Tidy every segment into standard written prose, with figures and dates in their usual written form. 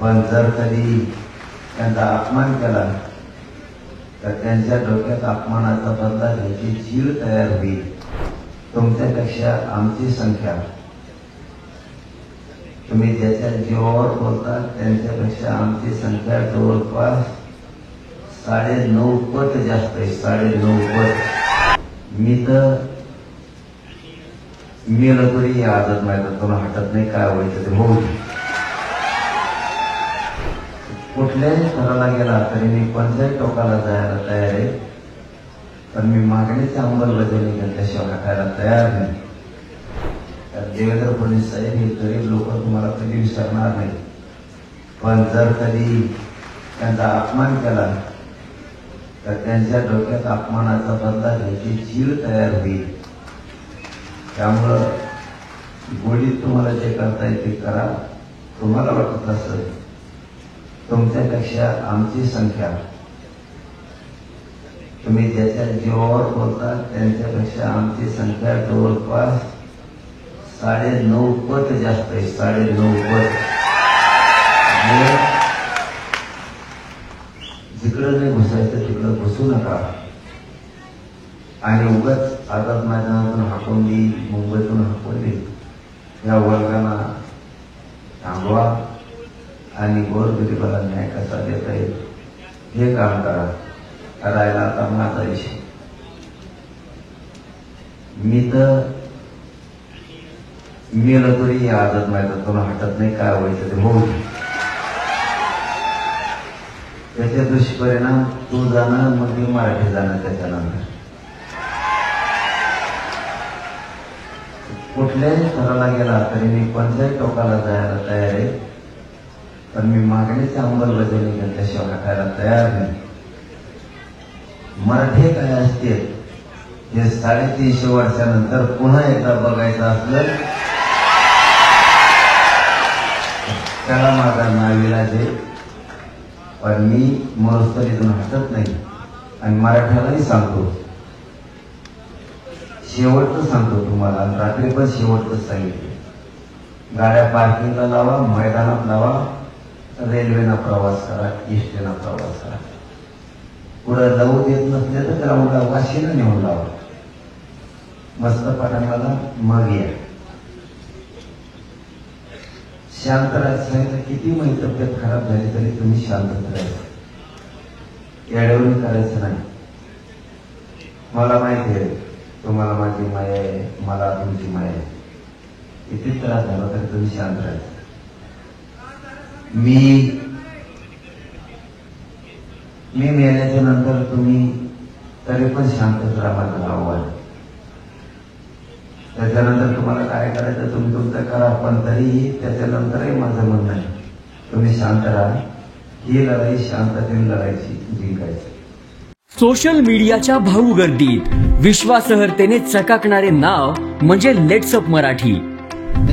पण जर कधी त्यांचा अपमान केला तर त्यांच्या डोक्यात अपमानाचा बदला घ्यायची जीव तयार होईल. तुमच्यापेक्षा आमची संख्या, तुम्ही ज्याच्या जीवावर बोलता त्यांच्यापेक्षा आमची संख्या जवळपास 9.5 पट जास्त आहे. 9.5 पट. मी तर मेलं तरी आदत माहिती तुला हटत नाही, काय व्हायचं ते होऊ. कुठल्याही स्तराला गेला तरी मी कोणत्याही टोकाला जायला तयार आहे, पण मी मागणीची अंमलबजावणी केल्याशिवाय हटायला तयार नाही. तर देवेंद्र फडणवीस साहेब हे गरीब लोक तुम्हाला कधी विसरणार नाही. पण जर कधी त्यांचा अपमान केला तर त्यांच्या डोक्यात अपमानाचा बदला घ्यायची जीव तयार होईल. त्यामुळं गोडीत तुम्हाला जे करता येते करा. तुम्हाला वाटत असेल तुमच्यापेक्षा आमची संख्या, तुम्ही ज्याच्या जीवावर बोलता त्यांच्यापेक्षा आमची संख्या जवळपास 9.5 पट जास्त आहे. 9.5 पट. जिकडं नाही घुसायचं तिकडं घुसू नका. आणि उगाच आझाद मैदानातून हाकून मुंबईतून हाकून या वर्गाला थांबवा आणि गोरगरिबाला न्याय कसा देता येईल हे काम करा. करायला आता माझा विषय. मी तर मेलं तरी आझाद मैदानातून हटत नाही, काय व्हायचं ते होऊ. त्याचे दुष्परिणाम तू जाणं, मग मी मराठी जाणं. त्याच्यानंतर कुठल्याही स्तराला गेला तरी मी कोणत्याही टोकाला जायला तयार आहे, पण मी मागणीची अंमलबजावणी केल्याशिवाय हटायला तयार नाही. मराठी काय असते हे 350 वर्षानंतर पुन्हा एकदा बघायचं असलं त्याला माझा नाविलाज आहे. पण मी मरुस्तरीतून हटत नाही. आणि मराठ्यालाही सांगतो, शेवटचं सांगतो तुम्हाला, रात्री पण शेवटच सांगितलं. गाड्या पार्किंगला लावा, मैदानात लावा, रेल्वेनं प्रवास करा, एसटीनं प्रवास करा. पुढं जाऊ देत नसले तर त्याला उडा वाशीनं नेऊन लावा. मस्त पटांगला मग या. शांत राहायचं. किती माहिती तब्येत खराब झाली तरी तुम्ही शांतच राहायचं. येडवणी करायचं नाही. मला माहिती आहे तुम्हाला माझी माया आहे, मला तुमची माया आहे. किती त्रास झाला तरी तुम्ही शांत राहायचं. मी मेल्याच्या नंतर तुम्ही तरी पण शांतच राहा. माझं आव्हान. त्याच्यानंतर तुम्हाला काय करायचं तुम्ही तुमचं करा, पण तरीही त्याच्यानंतरही माझं म्हणणं आहे तुम्ही शांत राहा. ही लढाई शांततेने लढायची, जिंकायची. सोशल मीडियाच्या भाऊ गर्दीत विश्वासार्हतेने चकाकणारे नाव म्हणजे लेट्सअप मराठी.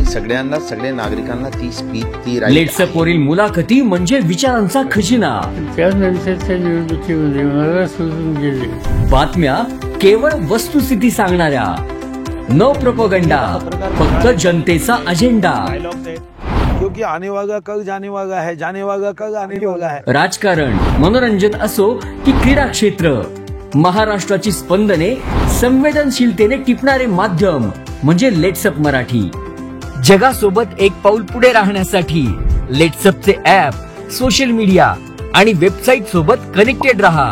सगळ्यांना, सगळ्या नागरिकांना ती स्पीच, ती लेट्सअप वरील मुलाखती म्हणजे विचारांचा खजिना. त्यानंतरच्या निवडणुकीमध्ये मला सोडून गेले. बातम्या केवळ वस्तुस्थिती सांगणाऱ्या, न प्रोपगंडा, फक्त जनतेचा अजेंडा. क्योंकि आने वाला कल जाने वाला है, जाने वाला कल आने वाला है. राजकारण, मनोरंजन असो की क्रीडा क्षेत्र, महाराष्ट्राची स्पंदने संवेदनशीलतेने टिपणारे माध्यम म्हणजे लेट्सअप मराठी. जगासोबत एक पाऊल पुढे राहण्यासाठी लेट्सअपचे ऍप, सोशल मीडिया आणि वेबसाईट सोबत कनेक्टेड रहा.